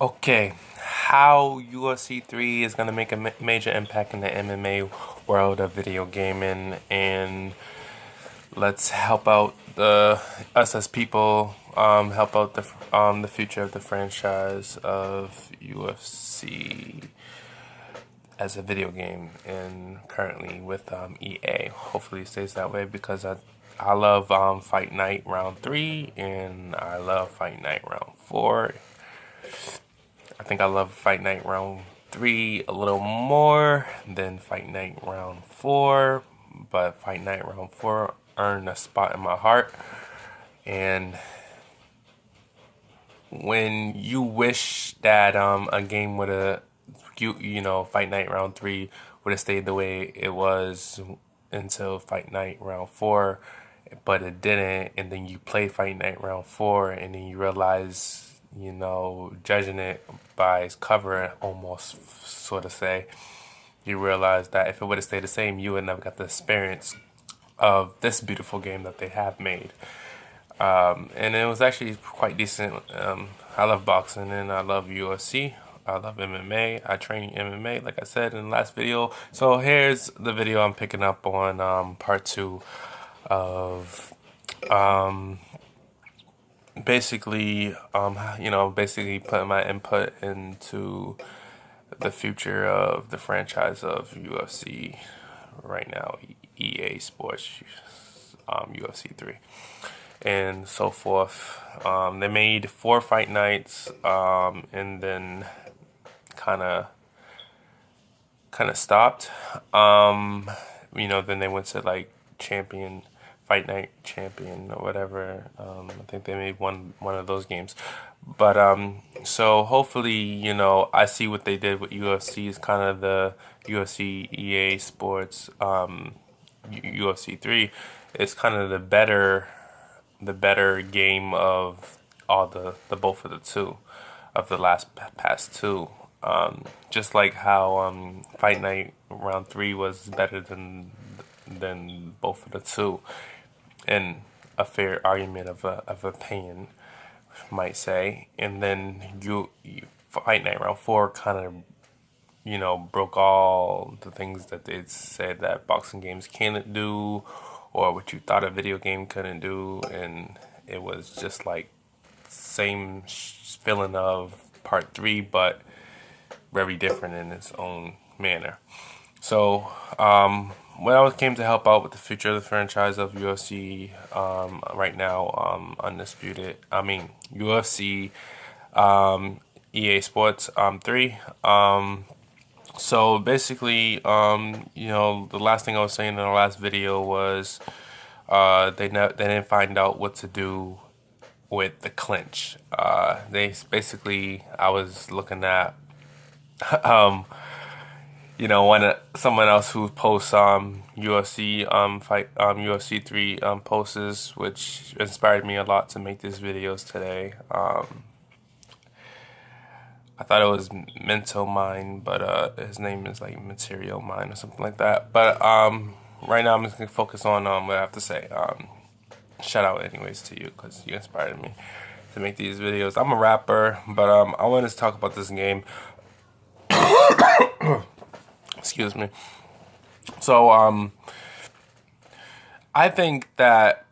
Okay, how UFC 3 is going to make a major impact in the MMA world of video gaming, and let's help out the us as people, help out the future of the franchise of UFC as a video game, and currently with EA. Hopefully, it stays that way because I love Fight Night Round 3, and I love Fight Night Round 4. I think I love Fight Night Round 3 a little more than Fight Night Round 4, but Fight Night Round 4 earned a spot in my heart. And when you wish that a game would have, Fight Night Round 3 would have stayed the way it was until Fight Night Round 4, but it didn't, and then you play Fight Night Round 4, and then you realize, judging it by its cover, almost sort of say, you realize that if it would have stayed the same, you would never got the experience of this beautiful game that they have made. And it was actually quite decent. I love boxing and I love UFC. I love MMA. I train MMA, like I said in the last video. So here's the video I'm picking up on part 2 of basically putting my input into the future of the franchise of UFC right now, EA Sports, UFC 3, and so forth. They made 4 fight nights, and then kind of stopped. Then they went to like Fight Night Champion or whatever. I think they made one of those games. But so hopefully, I see what they did with UFC is kind of the UFC EA Sports UFC 3. It's kind of the better game of all the both of the two of the past two. Just like how Fight Night Round 3 was better than both of the two, in a fair argument of opinion, might say. And then you Fight Night Round 4 kind of broke all the things that they said that boxing games can't do, or what you thought a video game couldn't do, and it was just like same feeling of part 3, but very different in its own manner. So, when I came to help out with the future of the franchise of UFC, right now, Undisputed, UFC, EA Sports, 3. So basically, the last thing I was saying in the last video was, they didn't find out what to do with the clinch. I was looking at, someone else who posts UFC UFC 3 posts, which inspired me a lot to make these videos today. I thought it was Mental Mind, but his name is like Material Mind or something like that. But right now I'm just gonna focus on what I have to say. Shout out anyways to you because you inspired me to make these videos. I'm a rapper, but I wanted to talk about this game. Excuse me. So I think that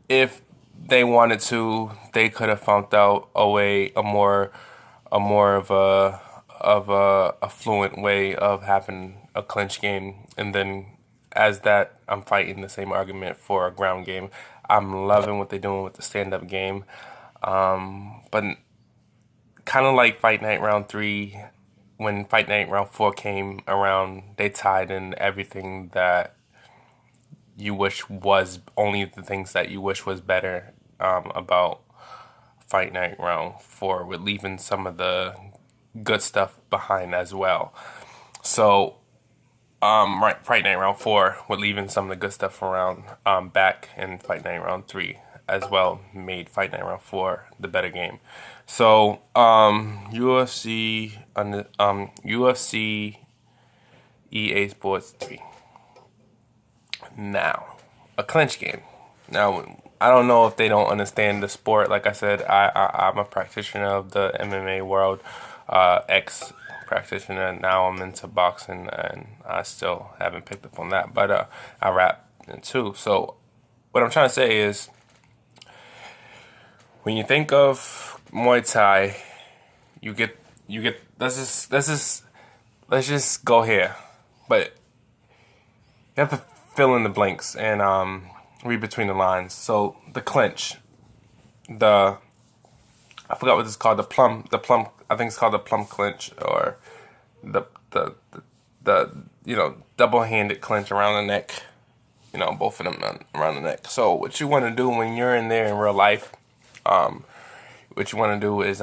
if they wanted to, they could have found out a more of a fluent way of having a clinch game, and then as that, I'm fighting the same argument for a ground game. I'm loving what they're doing with the stand-up game, but kind of like Fight Night Round 3, when Fight Night Round 4 came around, they tied in everything that you wish was, only the things that you wish was better about Fight Night Round 4, with leaving some of the good stuff behind as well. So, Fight Night Round 4, with leaving some of the good stuff around back in Fight Night Round 3 as well, made Fight Night Round 4 the better game. So, UFC EA Sports 3. Now, a clinch game. Now, I don't know if they don't understand the sport. Like I said, I'm a practitioner of the MMA world, ex practitioner. Now I'm into boxing, and I still haven't picked up on that. But I rap too. So what I'm trying to say is, when you think of Muay Thai, you get. Let's just go here, but you have to fill in the blanks and read between the lines. So the clinch, the I forgot what it's called. The plum. I think it's called the plum clinch, or the the the double-handed clinch around the neck. Both of them around the neck. So what you want to do when you're in there in real life, what you want to do is,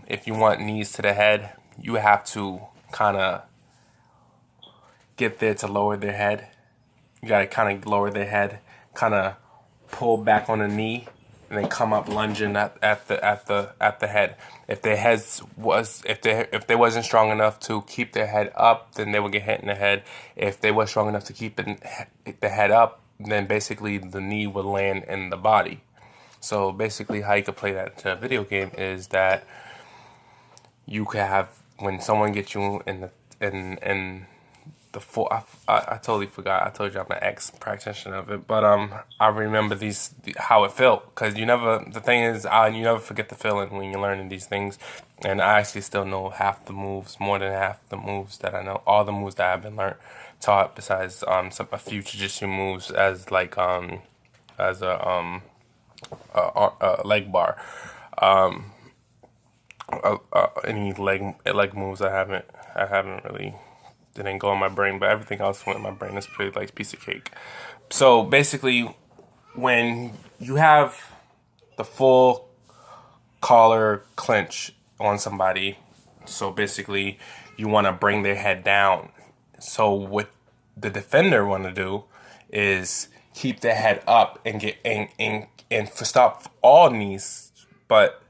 if you want knees to the head, you have to kind of get there to lower their head. You gotta kind of lower their head, kind of pull back on the knee, and then come up lunging at the head. If their heads was if they wasn't strong enough to keep their head up, then they would get hit in the head. If they were strong enough to keep the head up, then basically the knee would land in the body. So basically, how you could play that into a video game is that you could have, when someone gets you in the full. I totally forgot. I told you I'm an ex practitioner of it, but I remember how it felt, because you never. The thing is, you never forget the feeling when you're learning these things, and I actually still know half the moves, more than half the moves that I know, all the moves that I've been taught, besides a few jiu-jitsu moves, as like as a leg bar. Any leg moves I haven't really, didn't go in my brain, but everything else went in my brain. It's pretty like piece of cake. So basically, when you have the full collar clinch on somebody, so basically you want to bring their head down. So what the defender want to do is keep their head up and get and stop all knees, but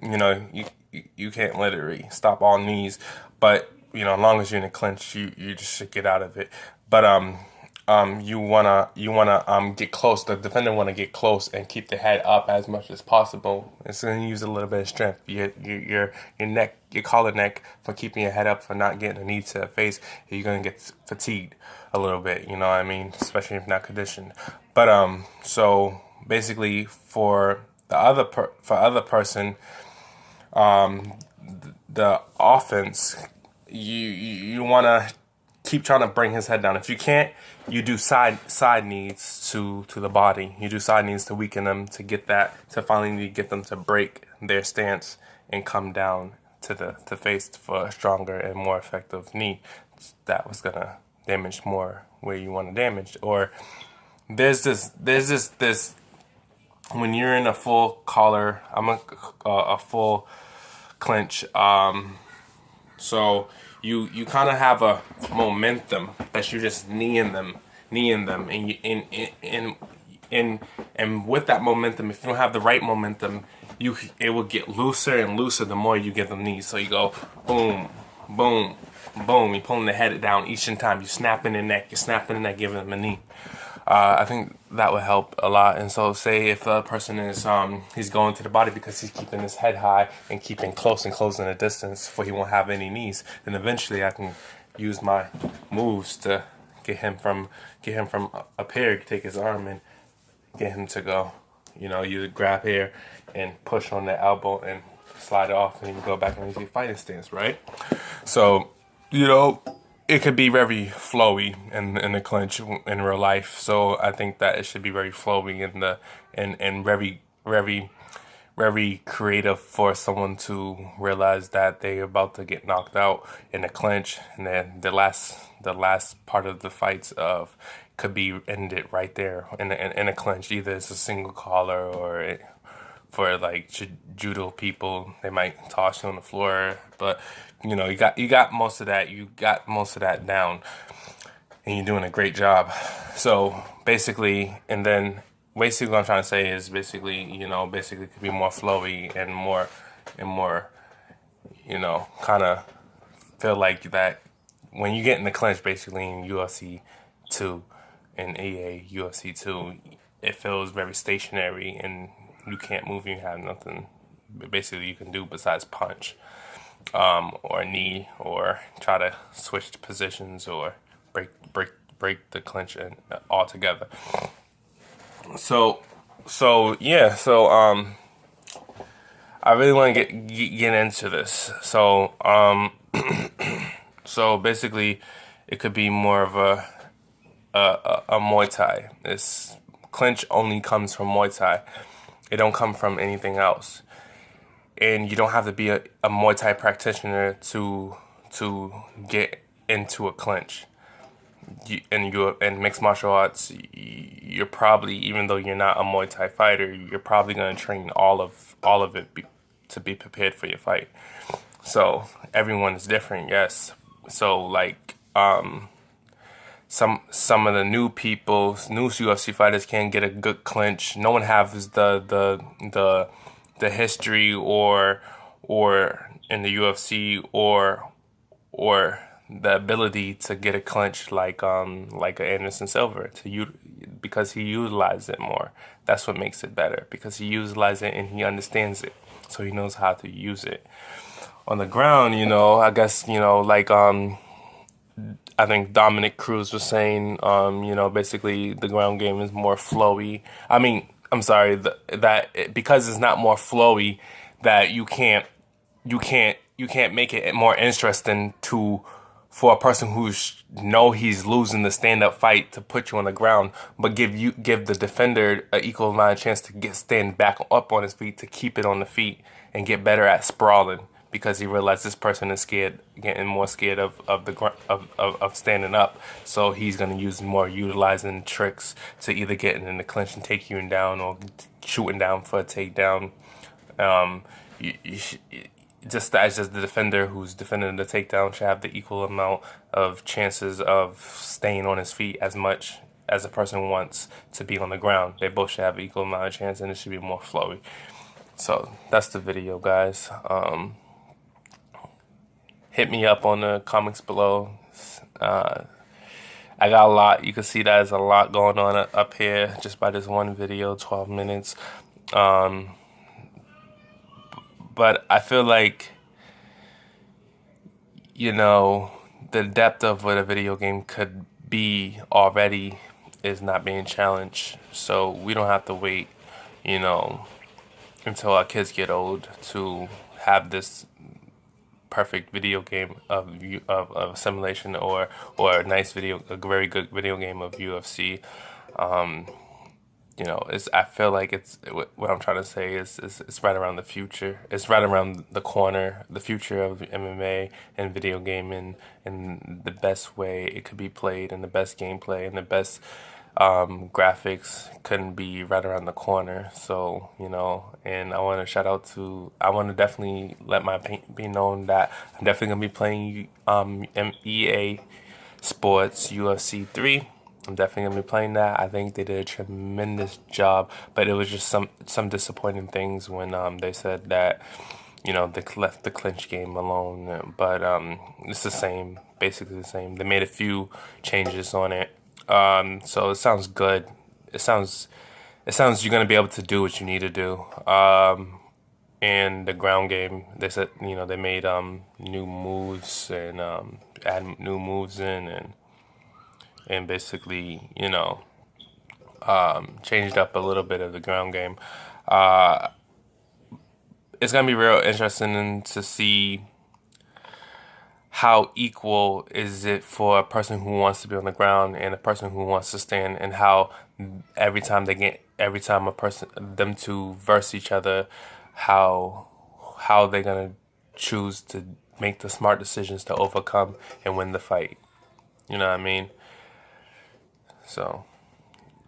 you can't literally stop all knees, but as long as you're in a clinch, you just should get out of it. But you wanna get close. The defender wanna get close and keep the head up as much as possible. It's gonna use a little bit of strength. Your neck, your collar neck, for keeping your head up, for not getting a knee to the face. You're gonna get fatigued a little bit. You know what I mean? Especially if not conditioned. But so basically, for the other person, the offense, you want to keep trying to bring his head down. If you can't, you do side knees to the body. You do side knees to weaken them, to finally get them to break their stance and come down to face for a stronger and more effective knee that was gonna damage more where you want to damage. Or there's this when you're in a full collar, a full clinch. So you kind of have a momentum that you're just kneeing them, and with that momentum, if you don't have the right momentum, it will get looser and looser the more you get them knees. So you go boom, boom, boom. You're pulling the head down each time. You're snapping the neck, giving them a knee. I think that would help a lot. And so, say if the person is he's going to the body because he's keeping his head high and keeping close and closing the distance, for he won't have any knees. Then eventually, I can use my moves to get him from up here, take his arm and get him to go. You grab here and push on the elbow and slide it off, and you go back into your fighting stance, right? So, it could be very flowy in the clinch in real life. So I think that it should be very flowy and very, very, very creative for someone to realize that they're about to get knocked out in a clinch, and then the last part of the fights could be ended right there in a clinch. Either it's a single collar, or for like judo people, they might toss you on the floor. But you got most of that. You got most of that down, and you're doing a great job. So basically, what I'm trying to say is basically it could be more flowy and more, kind of feel like that when you get in the clinch, basically in UFC 2 and EA UFC 2. it feels very stationary and you can't move. You have nothing basically you can do besides punch, or knee, or try to switch positions, or break the clinch in, altogether. So yeah, I really want to get into this. So basically, it could be more of a Muay Thai. This clinch only comes from Muay Thai. It don't come from anything else. And you don't have to be a Muay Thai practitioner to get into a clinch. In mixed martial arts, you're probably, even though you're not a Muay Thai fighter, you're probably going to train all of it to be prepared for your fight. So everyone is different, yes. So like some of the new UFC fighters can't get a good clinch. No one has the history or in the UFC or the ability to get a clinch like a Anderson Silva because he utilized it more. That's what makes it better, because he utilized it and he understands it, so he knows how to use it. On the ground, I guess, like I think Dominic Cruz was saying, basically the ground game is more flowy. I mean, I'm sorry, because it's not more flowy, that you can't make it more interesting for a person who's he's losing the stand-up fight to put you on the ground, but give the defender an equal amount of chance to stand back up on his feet, to keep it on the feet and get better at sprawling, because he realized this person is getting more scared of standing up. So he's going to use more utilizing tricks to either get in the clinch and take you down, or shooting down for a takedown. Just as the defender who's defending the takedown should have the equal amount of chances of staying on his feet as much as a person wants to be on the ground. They both should have an equal amount of chance, and it should be more flowy. So that's the video, guys. Hit me up on the comments below. I got a lot. You can see that there's a lot going on up here just by this one video, 12 minutes. But I feel like, the depth of what a video game could be already is not being challenged. So we don't have to wait, until our kids get old to have this perfect video game of simulation, or a very good video game of UFC. I feel like what I'm trying to say is it's right around the future. It's right around the corner. The future of MMA and video gaming, and the best way it could be played, and the best gameplay, and the best graphics couldn't be right around the corner. So, and I want to definitely let my opinion be known that I'm definitely going to be playing EA Sports UFC 3. I'm definitely going to be playing that. I think they did a tremendous job, but it was just some disappointing things when they said that, they left the clinch game alone. But it's the same, basically the same. They made a few changes on it. So it sounds good. It sounds you're going to be able to do what you need to do. And the ground game, they said, they made new moves, and add new moves in, and basically, changed up a little bit of the ground game. It's going to be real interesting to see how equal is it for a person who wants to be on the ground and a person who wants to stand, and how every time them two verse each other, how they're going to choose to make the smart decisions to overcome and win the fight. You know what I mean? So,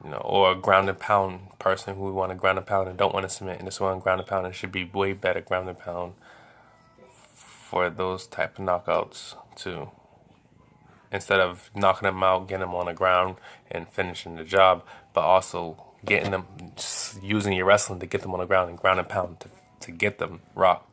or a ground and pound person who want to ground and pound and don't want to submit, and this one ground and pound, it should be way better ground and pound for those type of knockouts too. Instead of knocking them out, getting them on the ground and finishing the job, but also getting them, just using your wrestling to get them on the ground and pound to get them rocked.